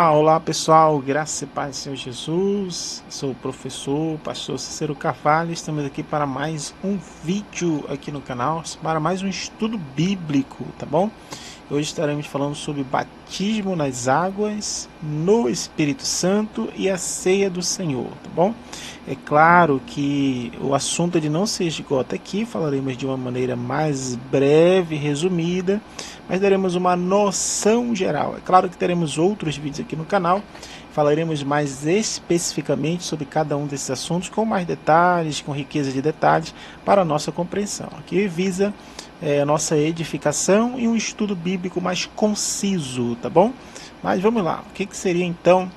Olá pessoal, graça e paz do Senhor Jesus. Sou o professor, pastor Cícero Carvalho. Estamos aqui para mais um vídeo aqui no canal, para mais um estudo bíblico, tá bom? Hoje estaremos falando sobre batismo nas águas, no Espírito Santo e a ceia do Senhor, tá bom? É claro que o assunto ele não se esgota aqui, falaremos de uma maneira mais breve, resumida, mas daremos uma noção geral. É claro que teremos outros vídeos aqui no canal, falaremos mais especificamente sobre cada um desses assuntos, com mais detalhes, com riqueza de detalhes, para a nossa compreensão. Aqui visa a nossa edificação e um estudo bíblico mais conciso, tá bom? Mas vamos lá, o que seria então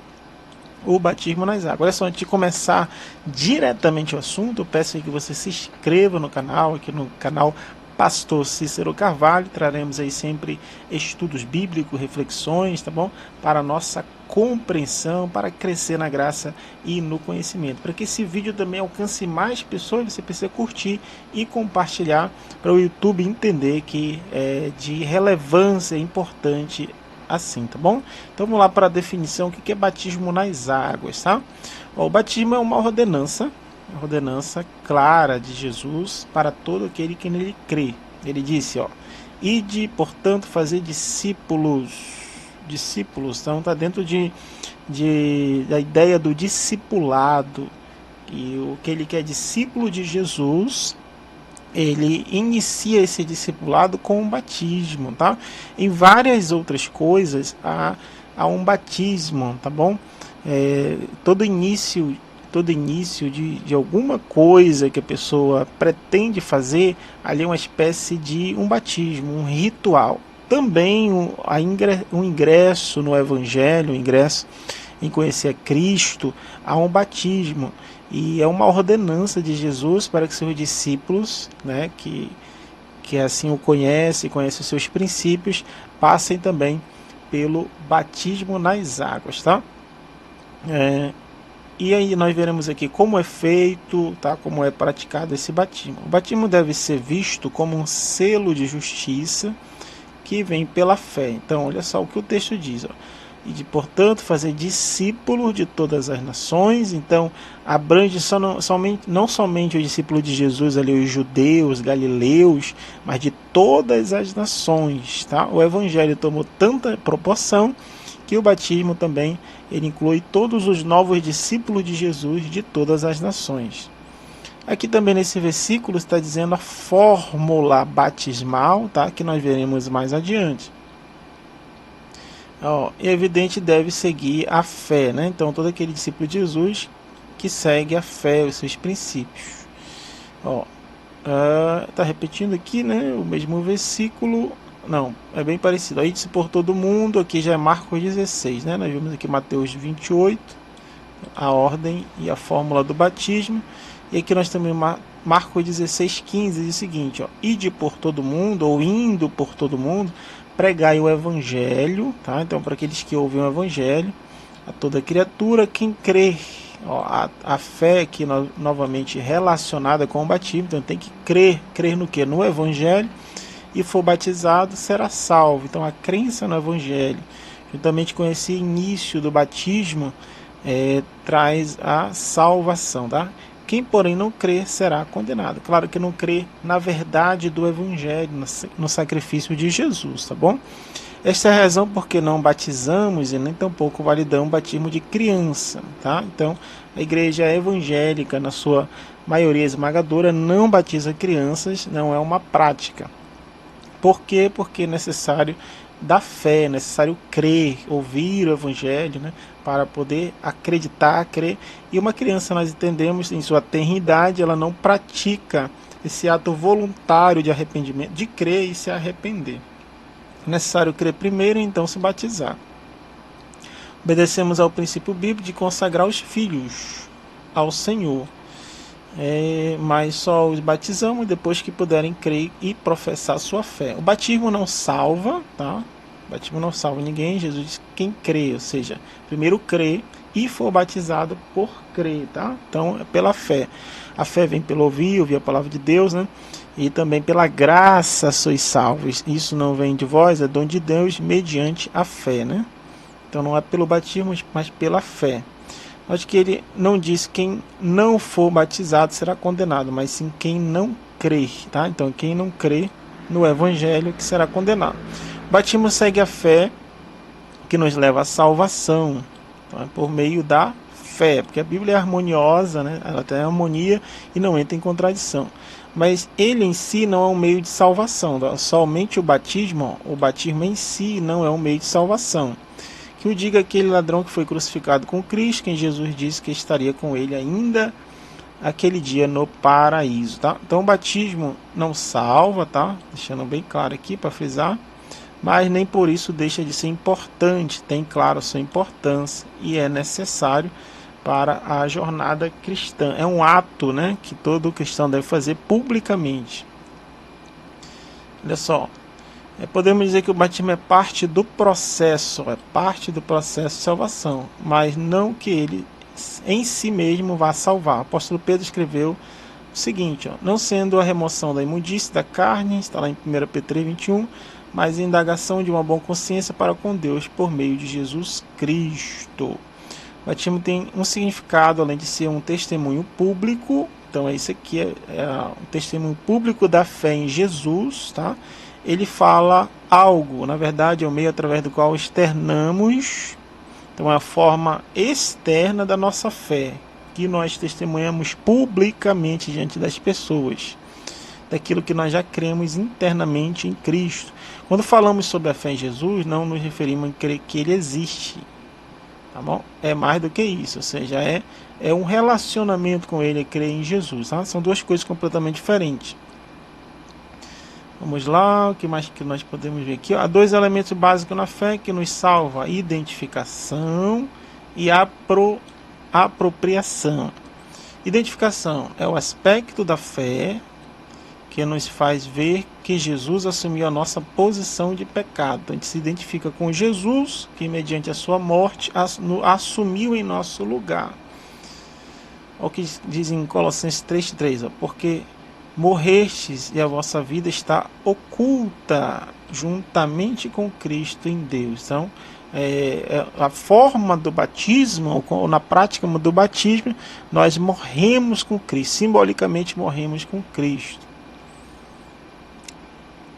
o batismo nas águas? Olha só, antes de começar diretamente o assunto, eu peço que você se inscreva no canal, aqui no canal Pastor Cícero Carvalho. Traremos aí sempre estudos bíblicos, reflexões, tá bom? Para a nossa compreensão, para crescer na graça e no conhecimento. Para que esse vídeo também alcance mais pessoas, você precisa curtir e compartilhar para o YouTube entender que é de relevância importante assim, tá bom? Então vamos lá para a definição, o que é batismo nas águas, tá? O batismo é uma ordenança clara de Jesus para todo aquele que nele crê. Ele disse, ide, portanto, fazer discípulos, então está dentro da ideia do discipulado, e o que ele quer discípulo de Jesus, ele inicia esse discipulado com um batismo, tá? Em várias outras coisas há um batismo, tá bom? Todo início de alguma coisa que a pessoa pretende fazer, ali é uma espécie de um batismo, um ritual. Também um ingresso no Evangelho, um ingresso em conhecer a Cristo, há um batismo. E é uma ordenança de Jesus para que seus discípulos, né, que assim o conhecem os seus princípios, passem também pelo batismo nas águas, tá? E aí nós veremos aqui como é feito, tá? Como é praticado esse batismo. O batismo deve ser visto como um selo de justiça que vem pela fé. Então, olha só o que o texto diz, e de, portanto, fazer discípulos de todas as nações. Então, abrange não somente o discípulo de Jesus, ali, os judeus, galileus, mas de todas as nações, tá? O evangelho tomou tanta proporção que o batismo também ele inclui todos os novos discípulos de Jesus de todas as nações. Aqui também nesse versículo está dizendo a fórmula batismal, tá? Que nós veremos mais adiante. É evidente, deve seguir a fé, né? Então todo aquele discípulo de Jesus que segue a fé, os seus princípios. Tá repetindo aqui, né? O mesmo versículo. Não, é bem parecido. Aí disse por todo mundo, aqui já é Marcos 16, né? Nós vemos aqui Mateus 28, a ordem e a fórmula do batismo. E aqui nós temos Marcos 16, 15, diz o seguinte, ide por todo mundo, ou indo por todo mundo, pregai o evangelho, tá? Então, para aqueles que ouvem o evangelho, a toda criatura, quem crê, a fé aqui novamente relacionada com o batismo, então tem que crer no que? No evangelho, e for batizado, será salvo. Então, a crença no evangelho, juntamente com esse início do batismo, traz a salvação, tá? Quem, porém, não crer será condenado. Claro que não crê na verdade do Evangelho, no sacrifício de Jesus, tá bom? Esta é a razão porque não batizamos e nem tampouco validamos o batismo de criança, tá? Então, a igreja evangélica, na sua maioria esmagadora, não batiza crianças, não é uma prática. Por quê? Porque é necessário da fé, é necessário crer, ouvir o Evangelho, né, para poder acreditar, crer. E uma criança, nós entendemos, em sua tenridade, ela não pratica esse ato voluntário de arrependimento, de crer e se arrepender. É necessário crer primeiro e então se batizar. Obedecemos ao princípio bíblico de consagrar os filhos ao Senhor. Mas só os batizamos depois que puderem crer e professar sua fé. O batismo não salva, tá? O batismo não salva ninguém. Jesus diz quem crê, ou seja, primeiro crê e for batizado por crer, tá? Então é pela fé. A fé vem pelo ouvir a palavra de Deus, né? E também pela graça sois salvos. Isso não vem de vós, é dom de Deus mediante a fé, né? Então não é pelo batismo, mas pela fé. Acho que ele não diz quem não for batizado será condenado, mas sim quem não crer, tá? Então quem não crê no evangelho que será condenado. O batismo segue a fé que nos leva à salvação, então, é por meio da fé, porque a Bíblia é harmoniosa, né? Ela tem harmonia e não entra em contradição. Mas ele em si não é um meio de salvação, tá? Somente o batismo em si não é um meio de salvação. Que o diga aquele ladrão que foi crucificado com Cristo, quem Jesus disse que estaria com ele ainda aquele dia no paraíso, tá? Então o batismo não salva, tá? Deixando bem claro aqui para frisar, mas nem por isso deixa de ser importante, tem claro a sua importância e é necessário para a jornada cristã. É um ato, né, que todo cristão deve fazer publicamente. Olha só, podemos dizer que o batismo é parte do processo de salvação, mas não que ele em si mesmo vá salvar. O apóstolo Pedro escreveu o seguinte, não sendo a remoção da imundície da carne, está lá em 1 Pedro 3:21, mas a indagação de uma boa consciência para com Deus por meio de Jesus Cristo. O batismo tem um significado, além de ser um testemunho público, então isso aqui é um testemunho público da fé em Jesus, tá? Ele fala algo, na verdade é o meio através do qual externamos, então é a forma externa da nossa fé, que nós testemunhamos publicamente diante das pessoas, daquilo que nós já cremos internamente em Cristo. Quando falamos sobre a fé em Jesus, não nos referimos a crer que ele existe, tá bom? É mais do que isso, ou seja, é um relacionamento com ele, crer em Jesus, tá? São duas coisas completamente diferentes. Vamos lá, o que mais que nós podemos ver aqui? Há dois elementos básicos na fé que nos salva: identificação e apropriação. Identificação é o aspecto da fé que nos faz ver que Jesus assumiu a nossa posição de pecado. A gente se identifica com Jesus, que mediante a sua morte assumiu em nosso lugar. Olha o que diz em Colossenses 3:3, porque morrestes e a vossa vida está oculta juntamente com Cristo em Deus. Então, a forma do batismo, ou na prática do batismo, nós morremos com Cristo, simbolicamente morremos com Cristo.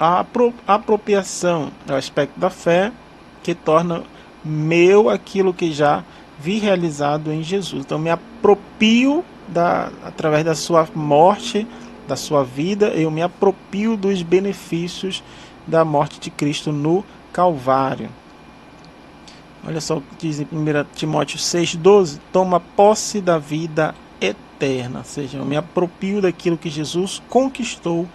A apropriação é o aspecto da fé que torna meu aquilo que já vi realizado em Jesus. Então, me aproprio através da sua morte, da sua vida, eu me aproprio dos benefícios da morte de Cristo no Calvário. Olha só o que diz em 1 Timóteo 6:12, toma posse da vida eterna, ou seja, eu me aproprio daquilo que Jesus conquistou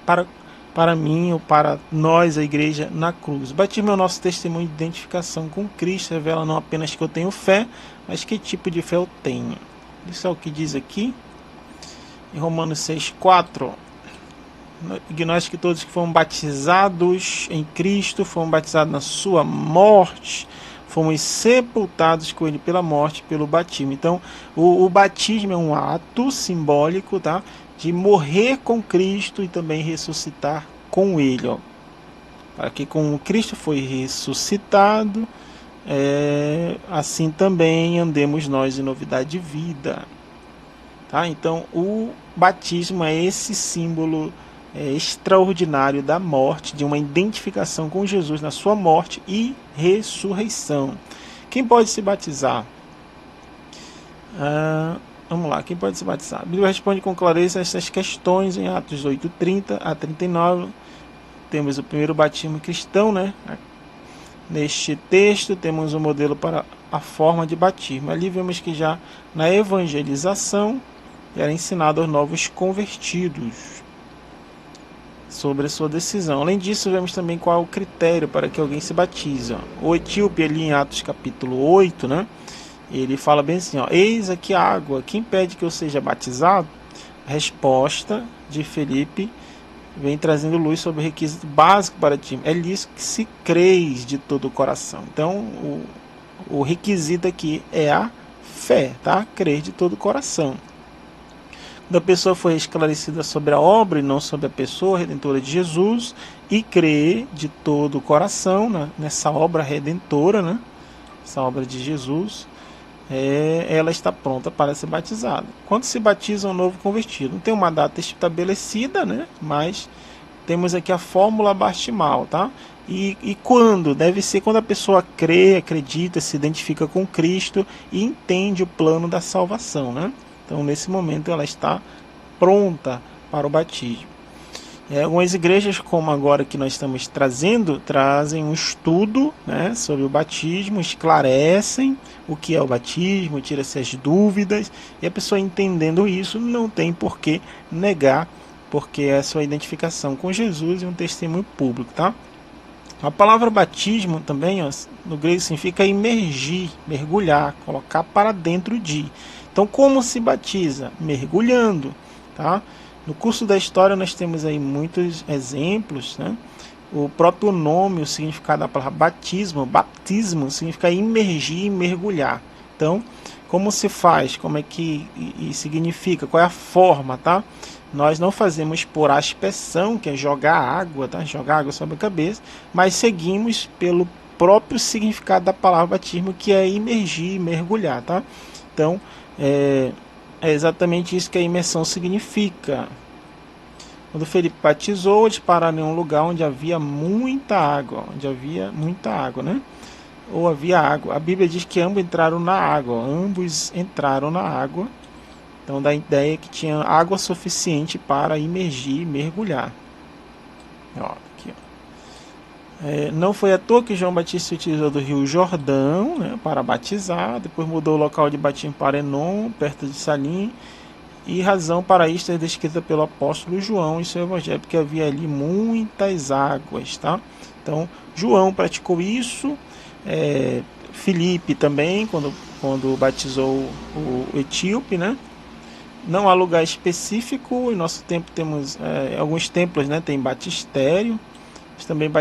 para mim ou para nós, a igreja, na cruz. O batismo é o nosso testemunho de identificação com Cristo, revela não apenas que eu tenho fé, mas que tipo de fé eu tenho. Isso é o que diz aqui em Romanos 6:4, nós que todos que foram batizados em Cristo, foram batizados na sua morte, fomos sepultados com ele pela morte, pelo batismo. Então, o batismo é um ato simbólico, tá, de morrer com Cristo e também ressuscitar com ele. Ó. Para que como Cristo foi ressuscitado, assim também andemos nós em novidade de vida. Tá? Então, o batismo é esse símbolo extraordinário da morte, de uma identificação com Jesus na sua morte e ressurreição. Quem pode se batizar? Vamos lá, quem pode se batizar? A Bíblia responde com clareza essas questões em Atos 8:30 a 39. Temos o primeiro batismo cristão, né? Neste texto temos um modelo para a forma de batismo. Ali vemos que já na evangelização era ensinado aos novos convertidos sobre a sua decisão. Além disso, vemos também qual é o critério para que alguém se batize. O etíope, ali em Atos capítulo 8, né, ele fala bem assim, eis aqui a água, quem pede que eu seja batizado? A resposta de Felipe vem trazendo luz sobre o requisito básico para ti. É nisso que se creis de todo o coração. Então, o requisito aqui é a fé, tá? Crer de todo o coração. Quando a pessoa foi esclarecida sobre a obra e não sobre a pessoa redentora de Jesus, e crer de todo o coração, né, nessa obra redentora, né, essa obra de Jesus, ela está pronta para ser batizada. Quando se batiza um novo convertido, não tem uma data estabelecida, né? Mas temos aqui a fórmula batismal, tá? E quando? Deve ser quando a pessoa crê, acredita, se identifica com Cristo e entende o plano da salvação, né? Então, nesse momento, ela está pronta para o batismo. Algumas igrejas, como agora que nós estamos trazem um estudo, né, sobre o batismo, esclarecem o que é o batismo, tira-se as dúvidas, e a pessoa entendendo isso não tem por que negar, porque é a sua identificação com Jesus e um testemunho público, tá? A palavra batismo também, ó, no grego significa imergir, mergulhar, colocar para dentro de. Então, como se batiza? Mergulhando, tá? No curso da história nós temos aí muitos exemplos, né? O próprio nome, o significado da palavra batismo significa imergir, mergulhar. Então, como se faz? Como é que significa? Qual é a forma, tá? Nós não fazemos por aspersão, que é jogar água, tá? Jogar água sobre a cabeça, mas seguimos pelo próprio significado da palavra batismo, que é imergir, mergulhar, tá? Então, é exatamente isso que a imersão significa. Quando Felipe batizou, eles pararam em um lugar onde havia muita água, né? Ou havia água. A Bíblia diz que ambos entraram na água, Então dá a ideia que tinha água suficiente para imergir e mergulhar. Aqui, não foi à toa que João Batista se utilizou do rio Jordão, né, para batizar, depois mudou o local de batismo para Enom, perto de Salim, e razão para isto é descrita pelo apóstolo João em seu evangelho, porque havia ali muitas águas, tá? Então, João praticou isso, Filipe também, quando batizou o etíope, né? Não há lugar específico, em nosso tempo temos alguns templos, né? Tem batistério, nós também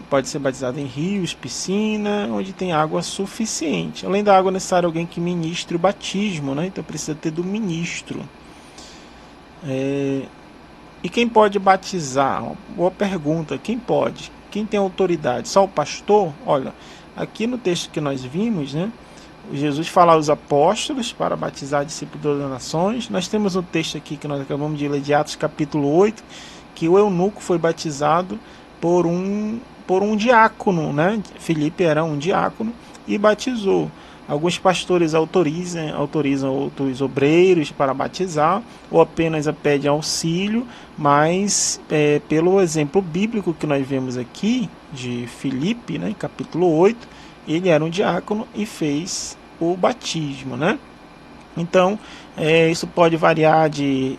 pode ser batizado em rios, piscina, onde tem água suficiente. Além da água, é necessário alguém que ministre o batismo, né? Então precisa ter do ministro. E quem pode batizar? Uma boa pergunta. Quem pode? Quem tem autoridade? Só o pastor? Olha, aqui no texto que nós vimos, né? Jesus fala aos apóstolos para batizar discípulos das nações. Nós temos um texto aqui que nós acabamos de ler de Atos capítulo 8, que o eunuco foi batizado por um diácono, né? Filipe era um diácono e batizou. Alguns pastores autorizam outros obreiros para batizar, ou apenas pedem auxílio, mas pelo exemplo bíblico que nós vemos aqui, de Filipe, né, capítulo 8, ele era um diácono e fez o batismo, né? Então, isso pode variar de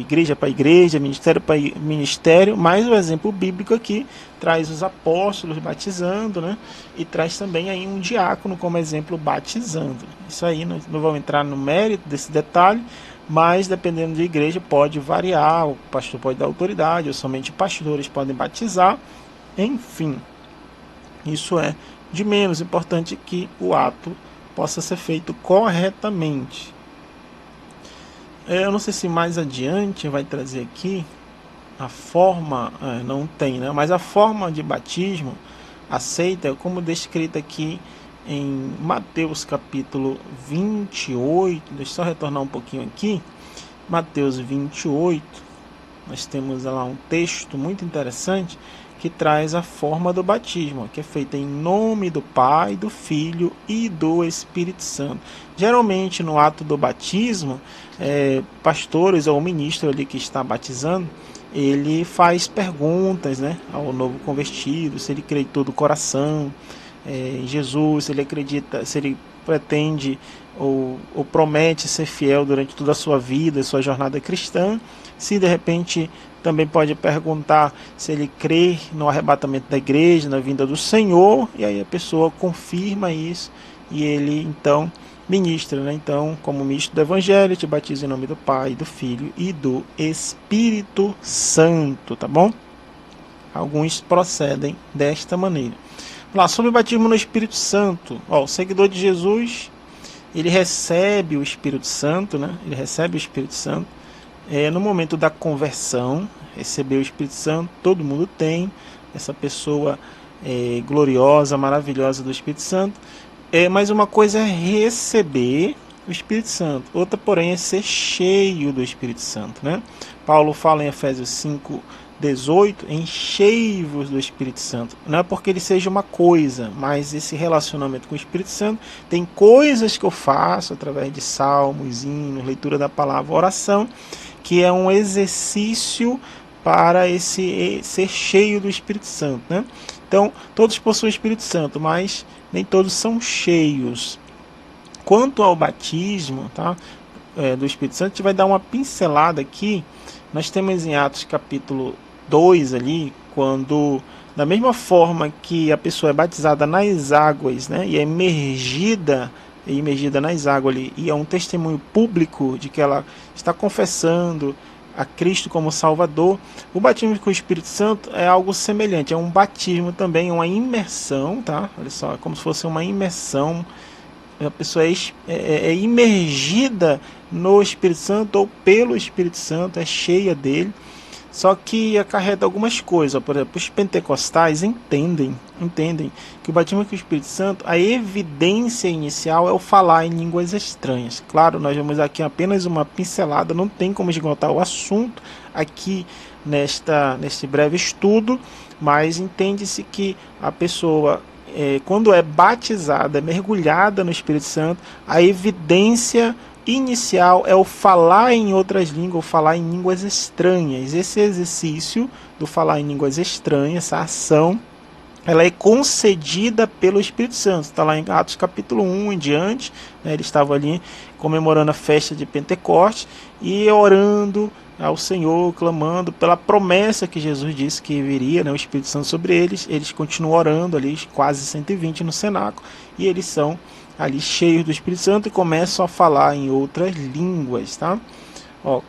igreja para igreja, ministério para ministério, mas o exemplo bíblico aqui traz os apóstolos batizando, né? E traz também aí um diácono como exemplo batizando. Isso aí não vamos entrar no mérito desse detalhe, mas dependendo de igreja pode variar, o pastor pode dar autoridade, ou somente pastores podem batizar, enfim. Isso é de menos importante que o ato possa ser feito corretamente. Eu não sei se mais adiante vai trazer aqui a forma, não tem, né? Mas a forma de batismo aceita, como descrita aqui em Mateus capítulo 28, deixa eu só retornar um pouquinho aqui, Mateus 28, nós temos lá um texto muito interessante que traz a forma do batismo, que é feita em nome do Pai, do Filho e do Espírito Santo. Geralmente no ato do batismo, pastores ou o ministro ali que está batizando, ele faz perguntas, né, ao novo convertido, se ele crê de todo o coração em Jesus, se ele acredita, se ele pretende ou promete ser fiel durante toda a sua vida, sua jornada cristã. Se de repente também pode perguntar se ele crê no arrebatamento da igreja, na vinda do Senhor, e aí a pessoa confirma isso e ele então ministra, né? Então, como ministro do Evangelho, te batiza em nome do Pai, do Filho e do Espírito Santo, tá bom? Alguns procedem desta maneira. Lá, sobre o batismo no Espírito Santo, o seguidor de Jesus, ele recebe o Espírito Santo, né? Ele recebe o Espírito Santo. No momento da conversão, receber o Espírito Santo, todo mundo tem, essa pessoa gloriosa, maravilhosa do Espírito Santo, Mas uma coisa é receber o Espírito Santo, outra, porém, é ser cheio do Espírito Santo, né? Paulo fala em Efésios 5:18, enchei-vos do Espírito Santo. Não é porque ele seja uma coisa, mas esse relacionamento com o Espírito Santo tem coisas que eu faço através de salmos, hinos, leitura da palavra, oração, que é um exercício para esse ser cheio do Espírito Santo, né? Então, todos possuem o Espírito Santo, mas nem todos são cheios. Quanto ao batismo, tá, do Espírito Santo, a gente vai dar uma pincelada aqui. Nós temos em Atos capítulo 2 ali, quando, da mesma forma que a pessoa é batizada nas águas, né, e é imergida nas águas ali, e é um testemunho público de que ela está confessando a Cristo como Salvador, o batismo com o Espírito Santo é algo semelhante, é um batismo também, uma imersão, tá? Olha só, é como se fosse uma imersão. A pessoa é imergida no Espírito Santo ou pelo Espírito Santo, é cheia dele, só que acarreta algumas coisas. Por exemplo, os pentecostais entendem que o batismo com o Espírito Santo, a evidência inicial é o falar em línguas estranhas. Claro, nós vamos aqui apenas uma pincelada, não tem como esgotar o assunto aqui neste breve estudo, mas entende-se que a pessoa, quando é batizada, mergulhada no Espírito Santo, a evidência inicial é o falar em outras línguas, ou falar em línguas estranhas. Esse exercício do falar em línguas estranhas, essa ação, ela é concedida pelo Espírito Santo. Está lá em Atos capítulo 1 em diante, né, ele estava ali comemorando a festa de Pentecostes e orando ao Senhor, clamando pela promessa que Jesus disse que viria, né, o Espírito Santo sobre eles. Eles continuam orando ali, quase 120 no cenáculo, e eles são ali cheios do Espírito Santo e começam a falar em outras línguas, tá?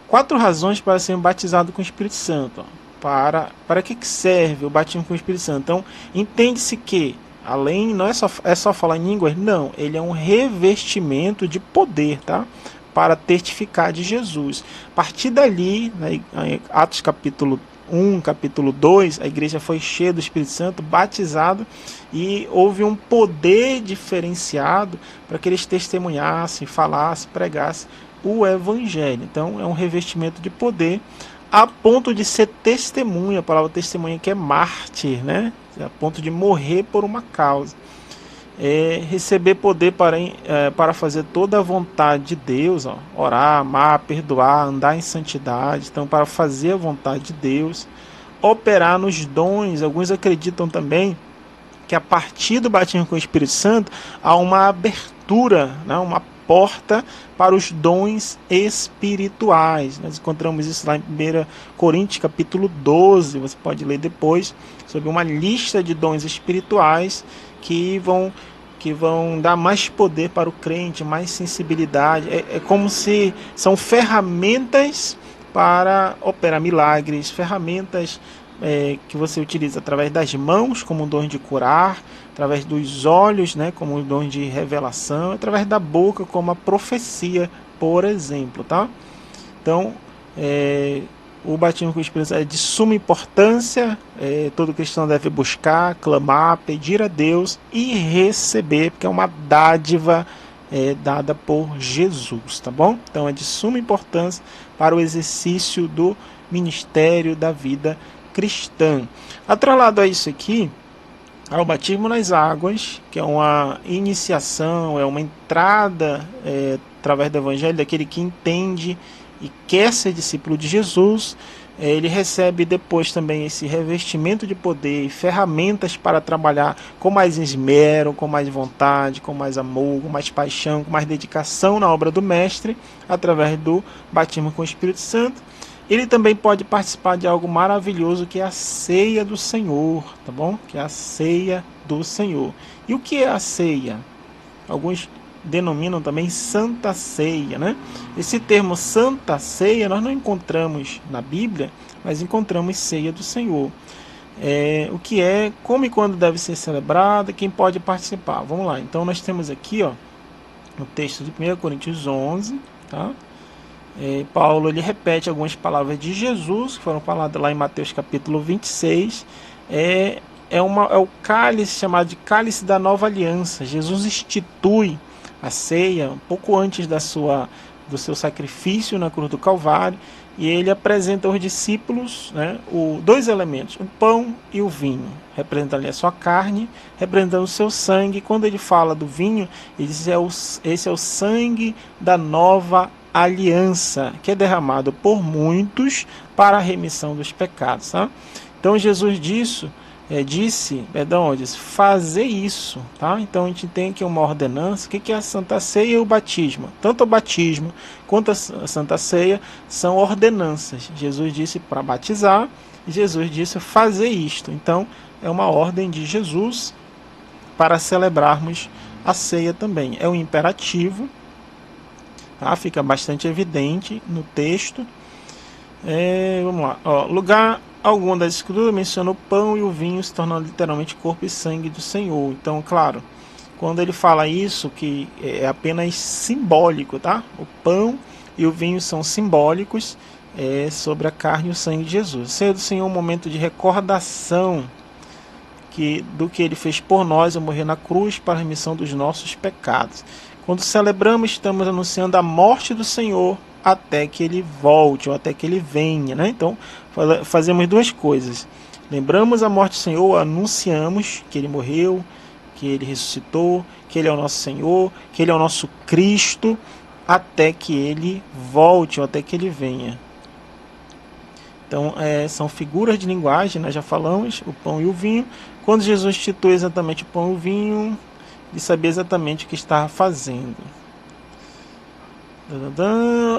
4 razões para serem batizados com o Espírito Santo. Para que serve o batismo com o Espírito Santo? Então, entende-se que, além, não é só falar em línguas, não, ele é um revestimento de poder, tá? Para testificar de Jesus. A partir dali, né, em Atos capítulo 1, capítulo 2, a igreja foi cheia do Espírito Santo, batizada, e houve um poder diferenciado para que eles testemunhassem, falassem, pregassem o Evangelho. Então, é um revestimento de poder, a ponto de ser testemunha. A palavra testemunha que é mártir, né? A ponto de morrer por uma causa. Receber poder para fazer toda a vontade de Deus, orar, amar, perdoar, andar em santidade. Então, para fazer a vontade de Deus, operar nos dons. Alguns acreditam também que a partir do batismo com o Espírito Santo há uma abertura, né, uma porta para os dons espirituais. Nós encontramos isso lá em 1 Coríntios capítulo 12, você pode ler depois, sobre uma lista de dons espirituais que vão dar mais poder para o crente, mais sensibilidade. É como se são ferramentas para operar milagres, ferramentas que você utiliza através das mãos, como o dom de curar, através dos olhos, né, como o dom de revelação, através da boca, como a profecia, por exemplo, tá? Então, o batismo com o Espírito Santo é de suma importância. Todo cristão deve buscar, clamar, pedir a Deus e receber, porque é uma dádiva dada por Jesus, tá bom? Então, é de suma importância para o exercício do ministério da vida cristã. Atrelado a isso aqui, ao batismo nas águas, que é uma iniciação, é uma entrada através do Evangelho, daquele que entende e quer ser discípulo de Jesus. Ele recebe depois também esse revestimento de poder e ferramentas para trabalhar com mais esmero, com mais vontade, com mais amor, com mais paixão, com mais dedicação na obra do Mestre, através do batismo com o Espírito Santo. Ele também pode participar de algo maravilhoso, que é a ceia do Senhor, tá bom? Que é a ceia do Senhor. E o que é a ceia? Alguns denominam também Santa Ceia, né? Esse termo Santa Ceia nós não encontramos na Bíblia, mas encontramos ceia do Senhor. O que é, como e quando deve ser celebrada, quem pode participar. Vamos lá, então nós temos aqui, no texto de 1 Coríntios 11, tá? Paulo ele repete algumas palavras de Jesus, que foram faladas lá em Mateus capítulo 26, é o cálice chamado de cálice da nova aliança. Jesus institui a ceia um pouco antes do seu sacrifício na cruz do Calvário, e ele apresenta aos discípulos, né, dois elementos, o pão e o vinho, representando ali a sua carne, representando o seu sangue. Quando ele fala do vinho, ele diz: esse é o sangue da nova aliança, que é derramado por muitos para a remissão dos pecados. Tá? Então Jesus disse, fazer isso. Tá? Então a gente tem aqui uma ordenança. O que é a Santa Ceia e o batismo? Tanto o batismo quanto a Santa Ceia são ordenanças. Jesus disse para batizar, Jesus disse fazer isto. Então é uma ordem de Jesus para celebrarmos a ceia também. É um imperativo, tá? Fica bastante evidente no texto. Vamos lá. Lugar algum das escrituras menciona o pão e o vinho se tornando literalmente corpo e sangue do Senhor. Então, claro, quando ele fala isso, que é apenas simbólico, tá? O pão e o vinho são simbólicos sobre a carne e o sangue de Jesus. Ceia do Senhor é um momento de recordação do que ele fez por nós ao morrer na cruz para a remissão dos nossos pecados. Quando celebramos, estamos anunciando a morte do Senhor até que ele volte, ou até que ele venha, né? Então, fazemos duas coisas. Lembramos a morte do Senhor, anunciamos que ele morreu, que ele ressuscitou, que ele é o nosso Senhor, que ele é o nosso Cristo, até que ele volte, ou até que ele venha. Então, são figuras de linguagem, nós já falamos, o pão e o vinho. Quando Jesus institui exatamente o pão e o vinho, ele sabia exatamente o que estava fazendo.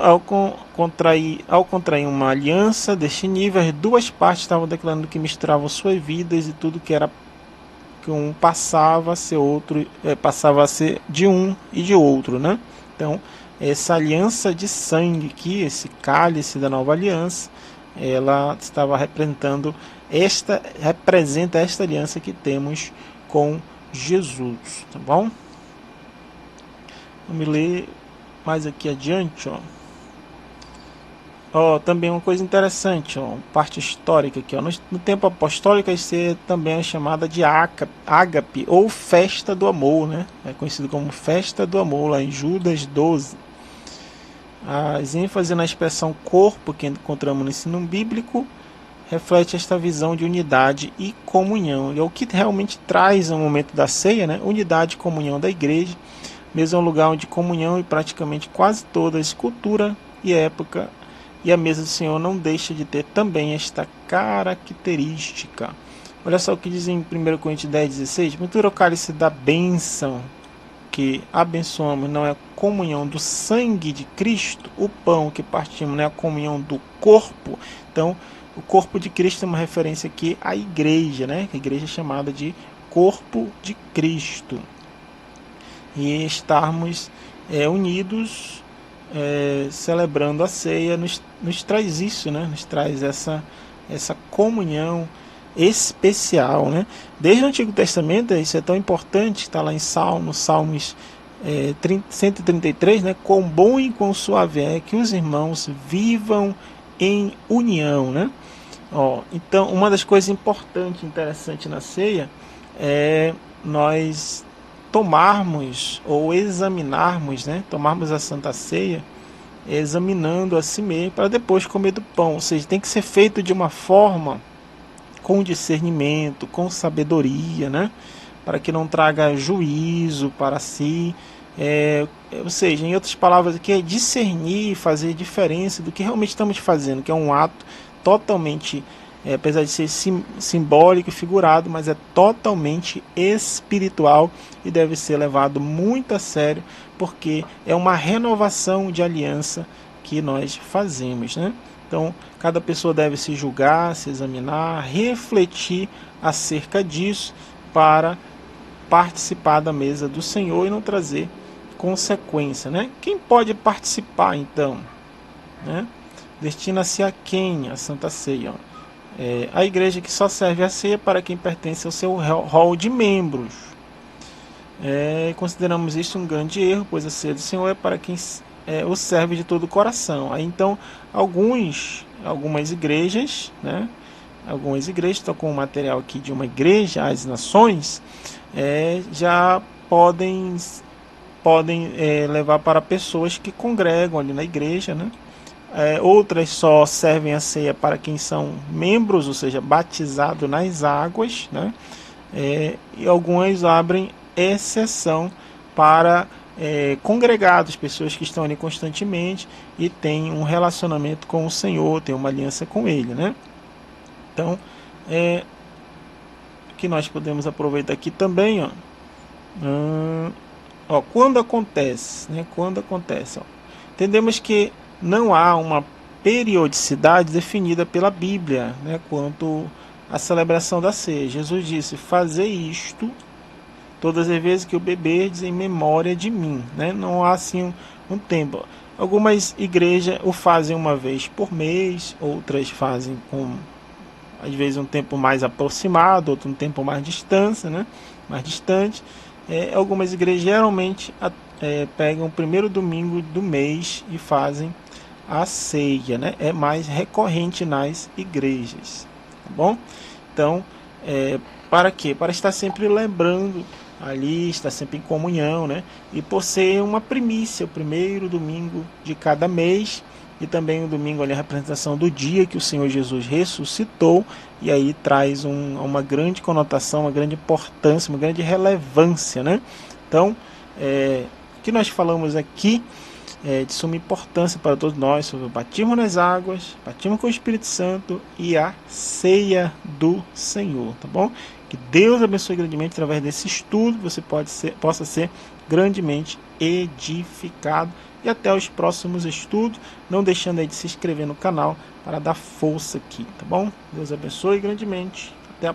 Ao contrair uma aliança deste nível, as duas partes estavam declarando que misturavam suas vidas, e tudo que um passava a ser outro, passava a ser de um e de outro, né? Então, essa aliança de sangue aqui, esse cálice da nova aliança, ela estava representa esta aliança que temos com Jesus, tá bom? Vamos ler mais aqui adiante, também uma coisa interessante, parte histórica aqui, no tempo apostólico isso também é chamada de ágape ou festa do amor, né? É conhecido como festa do amor lá em Judas 12. As ênfases na expressão corpo que encontramos no ensino bíblico reflete esta visão de unidade e comunhão. E é o que realmente traz no momento da ceia, né? Unidade e comunhão da igreja. Mesmo é um lugar onde comunhão e praticamente quase toda a escultura e época, e a mesa do Senhor não deixa de ter também esta característica. Olha só o que diz em 1 Coríntios 10:16. Mistura o cálice da bênção, que abençoamos, não é a comunhão do sangue de Cristo. O pão que partimos não é a comunhão do corpo. Então, o corpo de Cristo é uma referência aqui à igreja, né? A igreja é chamada de corpo de Cristo. E estarmos unidos, celebrando a ceia, nos traz isso, né? Nos traz essa comunhão especial, né? Desde o Antigo Testamento, isso é tão importante, está lá em Salmos 133, né? Quão bom e quão suave é que os irmãos vivam em união, né? Então, uma das coisas importantes, interessantes na ceia é nós tomarmos ou examinarmos, né? Tomarmos a Santa Ceia examinando a si mesmo para depois comer do pão. Ou seja, tem que ser feito de uma forma com discernimento, com sabedoria, né? Para que não traga juízo para si. Ou seja, em outras palavras, aqui é discernir, fazer diferença do que realmente estamos fazendo, que é um ato totalmente, apesar de ser simbólico e figurado, mas é totalmente espiritual e deve ser levado muito a sério, porque é uma renovação de aliança que nós fazemos, né? Então, cada pessoa deve se julgar, se examinar, refletir acerca disso para participar da mesa do Senhor e não trazer consequência, né? Quem pode participar, então, né? Destina-se a quem a Santa Ceia? A igreja que só serve a ceia para quem pertence ao seu rol de membros. Consideramos isso um grande erro, pois a ceia do Senhor é para quem o serve de todo o coração. Aí então algumas igrejas, né, Algumas igrejas, estou com o material aqui de uma igreja, as nações, já podem levar para pessoas que congregam ali na igreja, né? Outras só servem a ceia para quem são membros, ou seja, batizados nas águas, né? E algumas abrem exceção para congregados, pessoas que estão ali constantemente e têm um relacionamento com o Senhor, têm uma aliança com Ele, né? Então, o que nós podemos aproveitar aqui também, quando acontece, né? Quando acontece, entendemos que não há uma periodicidade definida pela Bíblia, né, quanto à celebração da ceia. Jesus disse: fazer isto todas as vezes que o beberdes em memória de mim, né? Não há assim um tempo. Algumas igrejas o fazem uma vez por mês, outras fazem com às vezes um tempo mais aproximado, outro um tempo mais distante, né? Mais distante. Algumas igrejas geralmente pegam o primeiro domingo do mês e fazem a ceia, né? É mais recorrente nas igrejas, tá bom? Então, para quê? Para estar sempre lembrando ali, estar sempre em comunhão, né? E por ser uma primícia, o primeiro domingo de cada mês, e também o domingo ali a representação do dia que o Senhor Jesus ressuscitou, e aí traz uma grande conotação, uma grande importância, uma grande relevância, né? Então, o que nós falamos aqui de suma importância para todos nós sobre o batismo nas águas, batismo com o Espírito Santo e a ceia do Senhor, tá bom? Que Deus abençoe grandemente através desse estudo, você possa ser grandemente edificado. E até os próximos estudos, não deixando aí de se inscrever no canal para dar força aqui, tá bom? Deus abençoe grandemente. Até a